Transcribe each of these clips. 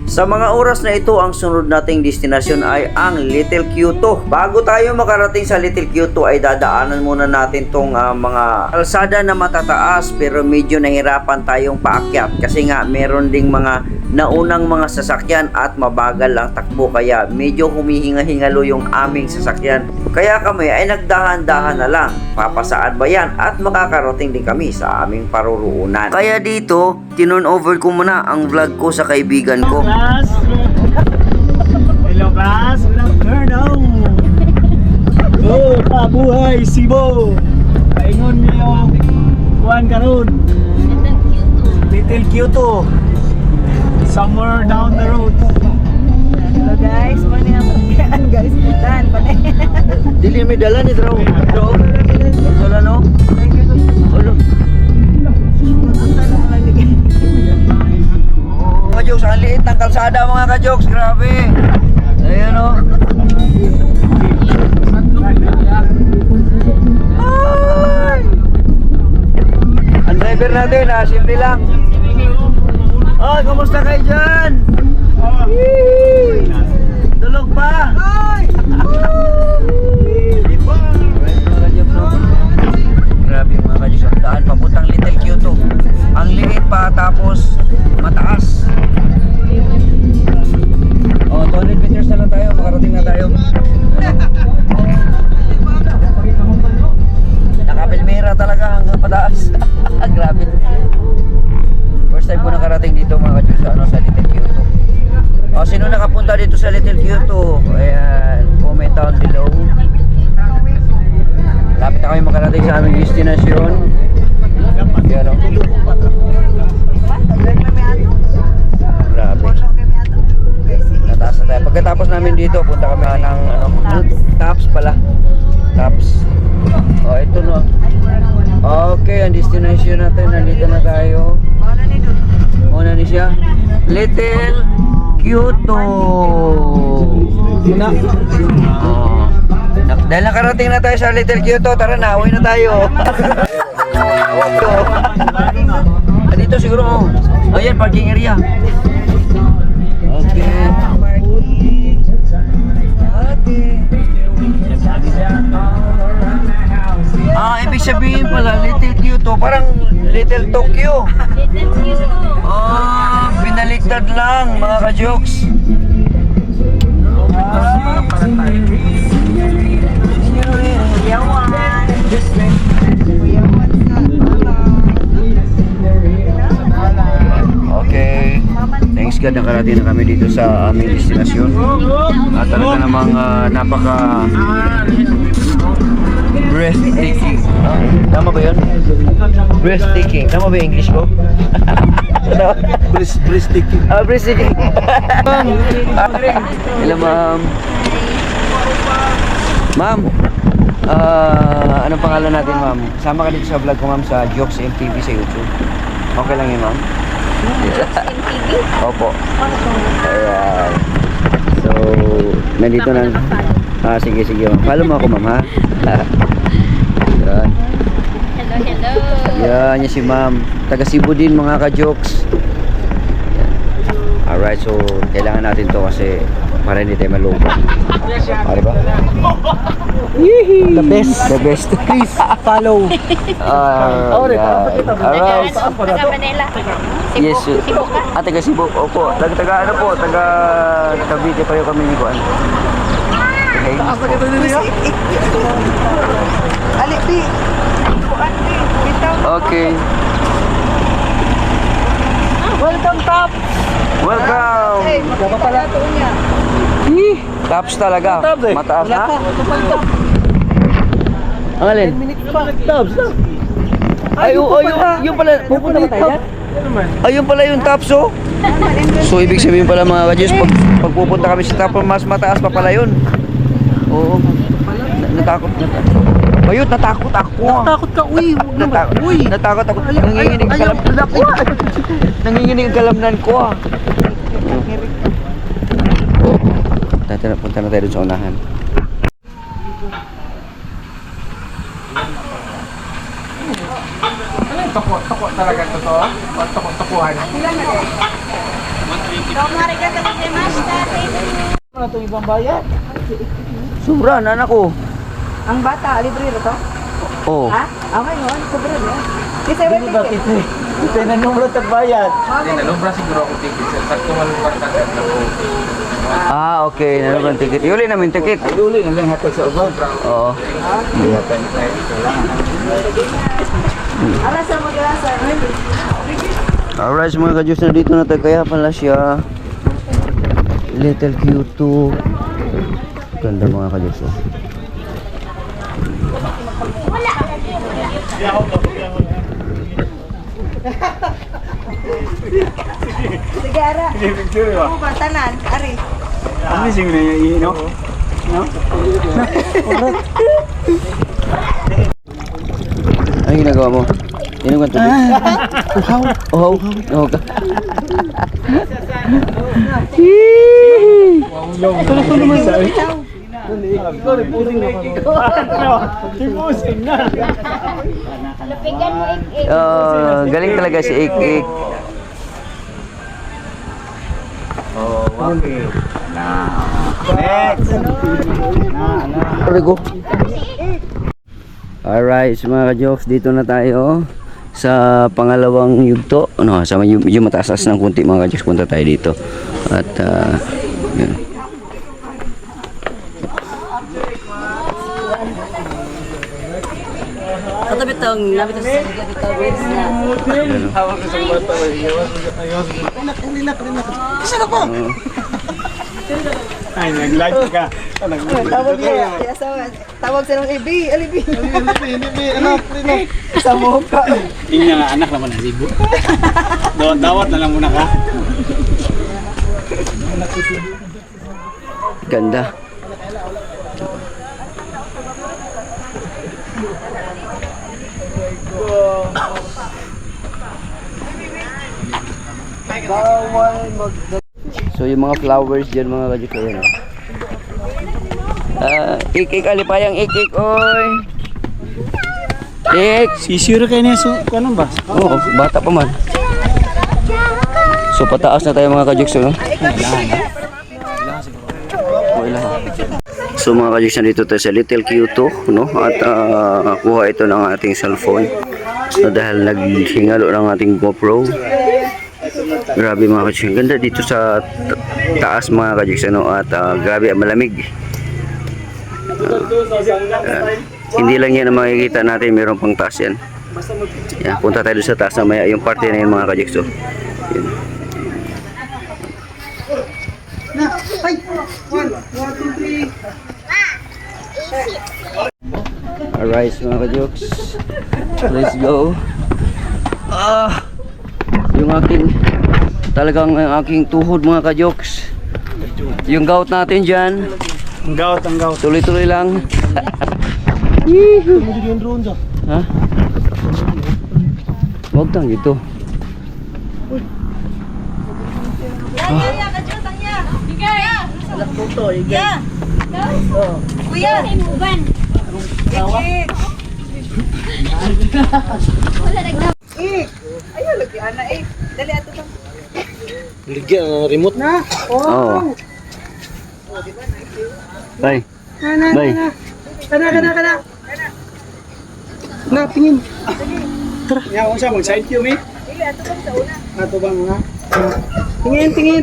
Sa mga oras na ito, ang sunod nating destinasyon ay ang Little Kyoto. Bago tayo makarating sa Little Kyoto ay dadaanan muna natin tong mga kalsada na matataas pero medyo nahirapan tayong paakyat kasi nga meron ding mga naunang mga sasakyan at mabagal ang takbo kaya medyo humihinga-hingalo yung aming sasakyan. Kaya kami ay nagdahan-dahan na lang. Papasaan ba yan at makakarating din kami sa aming paruroonan. Kaya dito, tinon over ko muna ang vlog ko sa kaibigan ko. Class! Hello class! Good afternoon! Go! Pabuhay! Sibo! Paingon niyo kuhan karon. Little Kyoto! Somewhere down the road. Hello guys, paano yung guys? Tan, paano? Dili may dala ni Draw. Wala no? Wala. Kajoks, ang liit ng kalsada mga kajoks, grabe. Ayan o. Ang driver natin, simple lang. Oh, kumusta kayo dyan? Tulog pa? Grabe yung mga kajoks, ang daan papuntang Little Kyoto. Ang liit pa tapos mataas. Oh, 200 meters na lang tayo, makarating na tayo. Nakapilmera talaga hanggang pataas. Grabe. First time ko nakarating dito mga kajoks sa Little Kyoto. O, sino nakapunta dito sa Little Kyoto? Ayan, comment down below. Lapit na kami makarating sa aming destinasyon. Ayan o. Grabe. Nataas na tayo. Pagkatapos namin dito, punta kami ng Tops pala. Tops. O, ito no. Okay, ang destination natin. Nandito na tayo. Muna ni siya. Little Kyoto. Oh. Dahil nakarating na tayo sa Little Kyoto, tara na, uwi na tayo. Dito siguro, oh. Ayan, parking area. Okay. Ibig sabihin pala, Little Kyoto, parang Little Tokyo. Binaliktad lang, mga ka-jokes. Okay. Thanks God, nakarating na kami dito sa aming destinasyon. At talaga namang napaka breathtaking. Tama ba yun? Breathtaking. Tama ba yung English ko? Breathtaking. Breathtaking. Hello ma'am. Ma'am, anong pangalan natin ma'am? Sama ka dito sa vlog ko ma'am sa Jokes MTV sa YouTube. Okay lang yun ma'am? MTV? Opo. Ayan. So, nandito na. Sige. Follow mo ako ma'am ha? Yan. Hello. Yan, yan si ma'am. Taga Cebu din mga ka-jokes. Alright, so kailangan natin to kasi para hindi tayo malubo. Pare ba? The best. Please follow. Alright. Taga Manila. Yes. Cebu ka? Taga Cebu. Opo. Taga ano po? Taga Cavite pa yung kami ni Juan. Alipi. Okay. Welcome top. Welcome. Dapat pala ito niya. Tops talaga. Mataas na. Ang alin? 10 minutes pa. Tops. Yung pala. Pupunta ba tayo? Ayun pala yung tops oh. So ibig sabihin pala mga kajus, pag pupunta kami sa top, mas mataas pa pala yun. Oo. Natakot. Bayot, natakot ako. Natakot ka, uy. Natakot ako. Nanginginig ang kalamnan ko. Nanginginig ang kalamnan ko. Punta na tayo dun sa unahan. Toko talaga to. Toko-tokuhan. 120 Ano itong ibang bayan? Sobra, nanak ko. Ang bata, libre ito? Oh. Ha? Ah, ngayon, sobrang yan. Kasi Hindi ba kita? Ito na numero tagbayad. Hindi, nalumbra siguro ako ticket. Sakto malumbra ka ako. Ah, okay. Nalugan ticket. Yuli namin ticket. Ay, uli na lang hatag sa ubang. Oo. Alas sa mag-asa. Alright, mga ka-Diyos, na dito na tayo. Kaya pala siya Little Q2. Ganda mga ka-Diyos. Oh. Sige, Ara. Ano ba? Tanan, Ari. Ano sing na yung no? No? Ano ginagawa mo? Inom ka tubig? Uhaw. Uhaw. Uhaw ka. Tulo naman sa ikaw. Ikaw rin pusing na pusing na. Galing talaga si Ik. Oh, okay. Next. Rigo. Alright, so mga ka-jokes, dito na tayo sa pangalawang yugto. Ano, sa yung mataas ng kunti mga ka-jokes, punta tayo dito. At yun. Katabit ang nabit sa katabit na. Hawak ko sa bata. Ay, nag-live ka. Tawag niya. Tawag sa ng Ibi. Alibi. Anak, Sa mukha. Hindi nga anak naman ang libo. Dawat na lang muna ka. Ganda. So yung mga flowers dyan mga ka-jokes, ayun. Ik, alipayang ik, oy. Ik. Sisira kayo niya so, ano ba? Oo, bata pa man. So pataas na tayo mga ka-jokes, no? Wala. So mga ka-jokes, nandito tayo sa Little Q2, no? At kuha ito ng ating cellphone. So, dahil naghingalo ng ating GoPro. Grabe mga ka-jokes, ganda dito sa taas mga ka-jokes, ano? At grabe malamig. Hindi lang yan ang makikita natin, meron pang taas yan. Yan, punta tayo sa taas na maya yung parte na yun mga ka-jokes. So, yun. Alright mga ka-jokes, let's go. Yung aking talagang ang aking tuhod mga ka-jokes, yung gout natin dyan, Ang gout. tuloy-tuloy lang. Ha? Huwag tang ito. Kuya. Ayaw lagi ana eh. Dali ato lang. Ligyan ang remote na. Oo. Bye. Bye. Kana. Na, tingin. Tara. Nga, kung siya, mag-side view, mi. Dili ato bang sa una. Ato bang, ha? Tingin.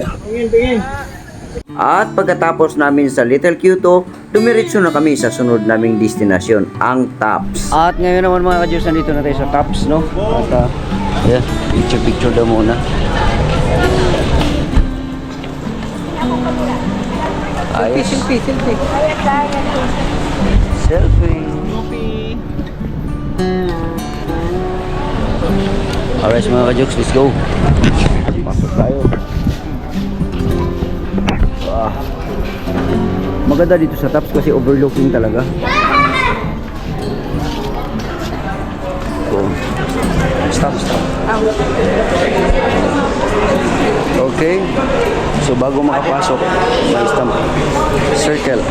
At pagkatapos namin sa Little Q2, dumiretso na kami sa sunod naming destinasyon, ang Tops. At ngayon naman mga ka-Diyos, nandito na tayo sa Tops, no? At yeah, picture daw muna. Ayos. Selfie. Alright mga ka-Jokes, let's go. Pasok tayo. Maganda dito sa Tops kasi overlooking talaga. So, stop. Okay. So bago makapasok, may stamp. Circle.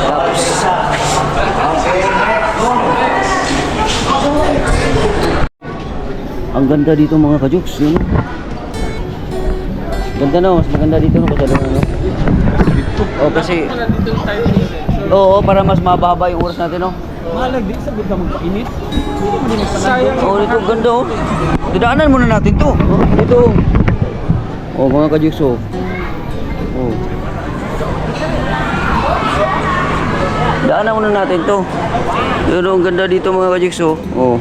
Tops. Ang ganda dito mga ka-Jokes, yun. Ganda no, mas maganda dito no, kasi ano. Oh, kasi Dito tayo dito. oo, para mas mababa yung oras natin no. Malag din sa bigla magpainit. Sayang. Oh, ito ganda oh. Dadaanan muna natin to. Oh, ito. Oh, mga kajuks oh. Oh. Daanan muna natin to. Yun oh, ang ganda dito mga kajuks oh. Oh.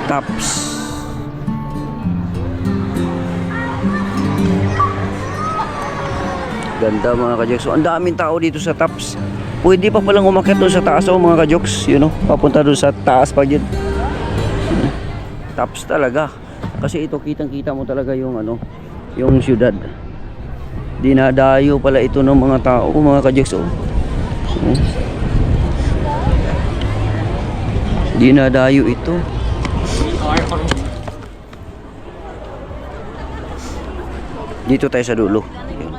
Taps. Ganda mga kajoks. So, ang daming tao dito sa Taps. Pwede pa palang umakyat doon sa taas oh, mga kajoks. You know, papunta doon sa taas pa dyan. Taps talaga. Kasi ito kitang-kita mo talaga yung ano, yung syudad. Dinadayo pala ito ng mga tao, mga kajoks oh. Dinadayo ito. Dito tayo sa dulo. Yun.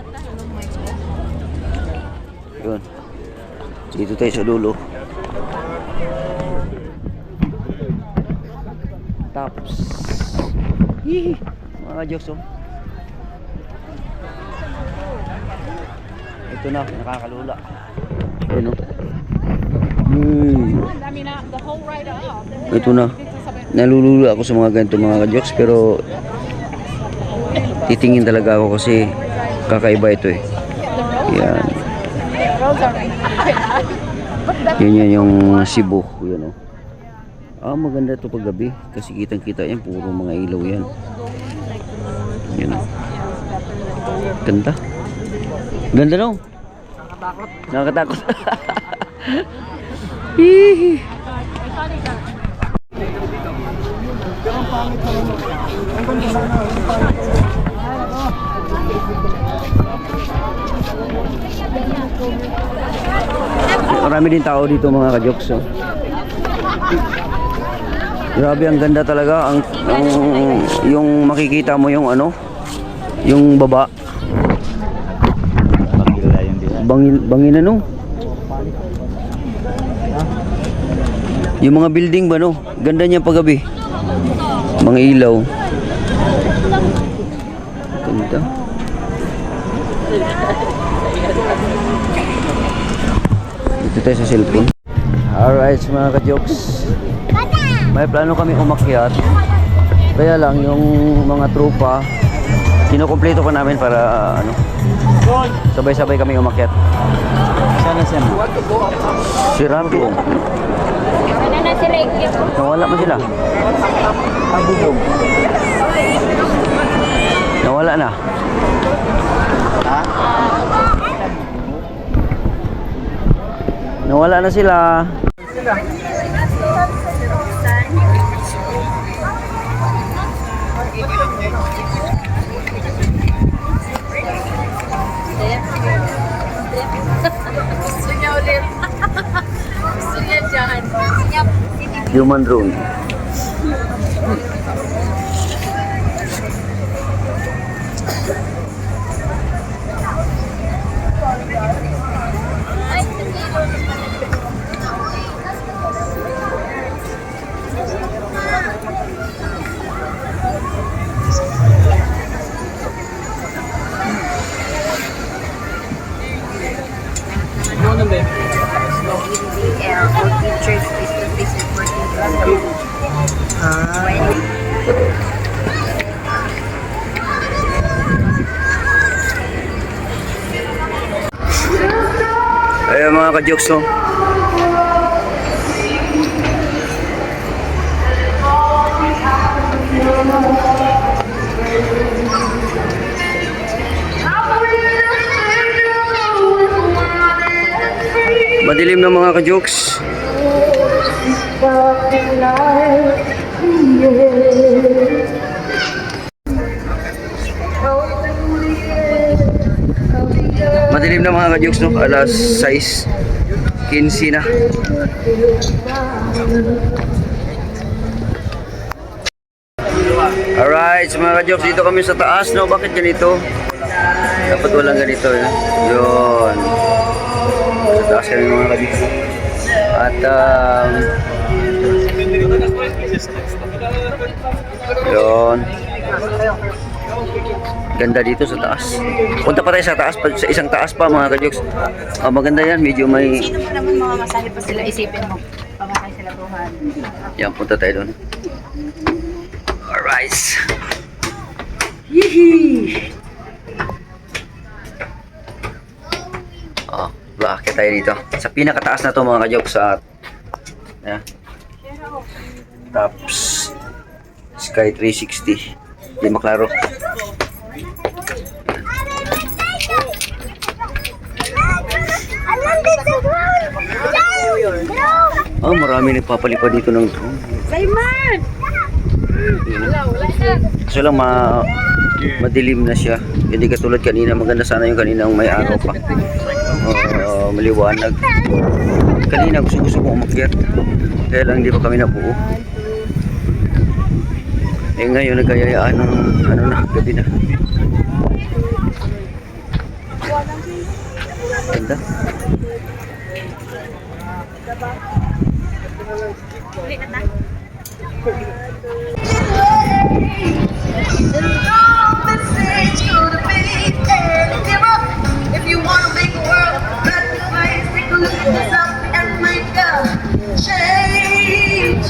Yun. Dito tayo sa dulo. Taps. Hihi. Mga jokes oh. Ito na, nakakalula. Ayun oh. Ito na. Nalulula ako sa mga ganito mga jokes pero titingin talaga ako kasi kakaiba ito eh. Yan. Yan yung Cebu. Yan oh. Ah, maganda ito pag gabi kasi kitang kita yan. Puro mga ilaw yan. Yan oh. Ganda. Ganda no? Nakakatakot. Hihi. Marami din tao dito mga kajoks oh. Grabe ang ganda talaga ang yung makikita mo yung ano yung baba bangin ano yung mga building ba no ganda niya paggabi mga ilaw ganda dito tayo sa cellphone. Alright mga ka-jokes, may plano kami umakyat kaya lang yung mga tropa kinukumpleto pa namin para ano sabay-sabay kami umakyat. Sana siya si Rambo nawala mo sila nawala na nawala na sila. Gusto niya ulit. Gusto niya dyan. Human drone. For teachers, face-to-face reporting. Ayan mga ka-jokes no. Madilim na mga ka-jokes. Madilim na mga ka-jokes no, alas 6. 15 na. Alright, so mga ka-jokes, dito kami sa taas, no? Bakit ganito? Dapat walang ganito, eh. Yun. Sa taas kami mga ka-jokes. At, yun. Ganda dito sa taas. Punta pa tayo sa taas, sa isang taas pa mga ka-jokes. Maganda yan, medyo may... Sino mo naman mga masahe pa sila, isipin mo. Pamatay sila buhan. Yan, punta tayo doon. Alright. Yee! Bakit tayo dito? Sa pinakataas na to mga ka-jokes sa Tops Sky 360. Di maklaro. Marami nagpapalipad dito ng drone. Simon! Wala na. So lang madilim na siya. Hindi katulad kanina, maganda sana yung kaninang may araw pa. Maliwanag. Kanina gusto kong umakyat. Kaya lang hindi pa kami nabuo. Ngayon nagkayayaan ng gabi na. Ganda. Ulit na ta. If you wanna make a world a better place, take a look at yourself and make a change.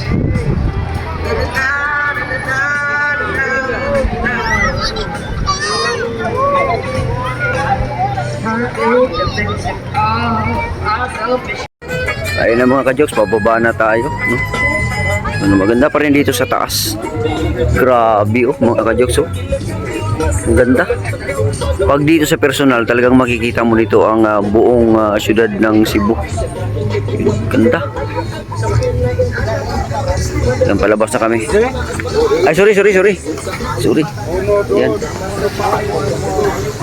Ayun na mga ka-jokes, pababa na tayo, no? Maganda pa rin dito sa taas. Grabe mga ka-jokes, oh. Ang ganda. Pag dito sa personal, talagang makikita mo dito ang buong syudad ng Cebu. Ganda. Yan, palabas na kami. Ay, sorry. Yan.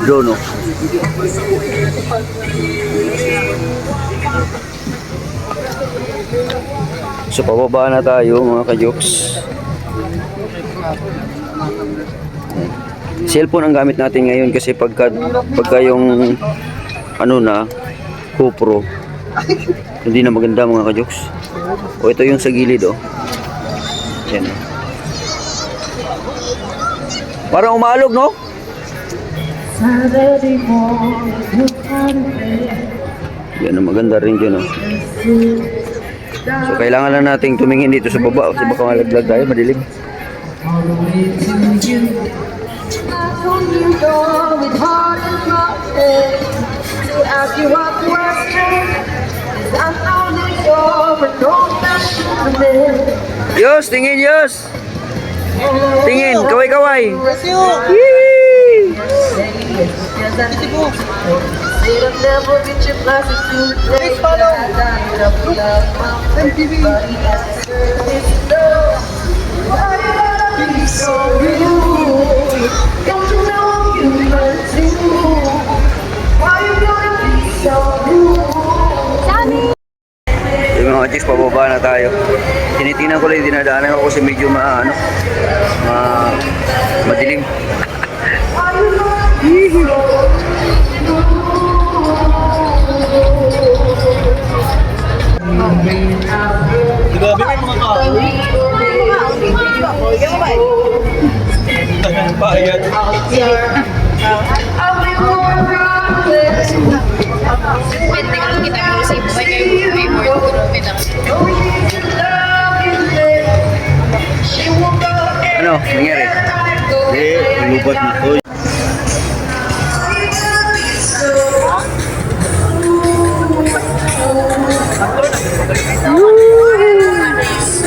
Drone, oh. So, pababa na tayo mga ka-jokes. Cellphone ang gamit natin ngayon kasi pagka yung GoPro, hindi na maganda mga ka-jokes. O ito yung sa gilid, oh. Yan. Parang umalog, no? Yan ang maganda rin dyan, oh. So kailangan lang nating tumingin dito sa baba kasi baka malaglag tayo, madilim. Yos, tingin Yos. Tingin, kaway-kaway. Yee! Yung mga chicks, pababa na tayo. Tinitingnan ko lang yung dinadaanan ko kasi medyo madilim. Grabe may mga tao. Bayad. Pwede ka lang kita mo sa iba kayo may more group na. Ano, nangyari? Lubat na to.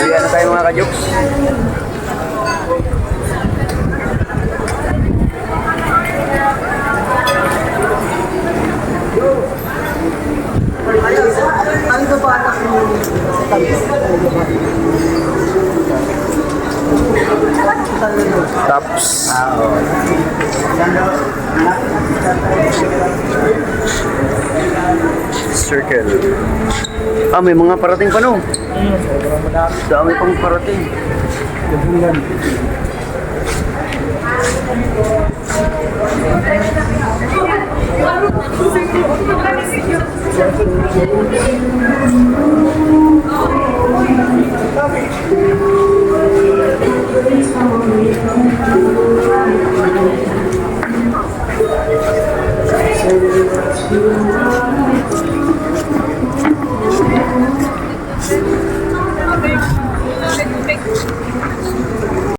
Ayan na tayo mga ka-jokes. Tops. Circle. Ah, may mga parating pa no? Dami pang parating.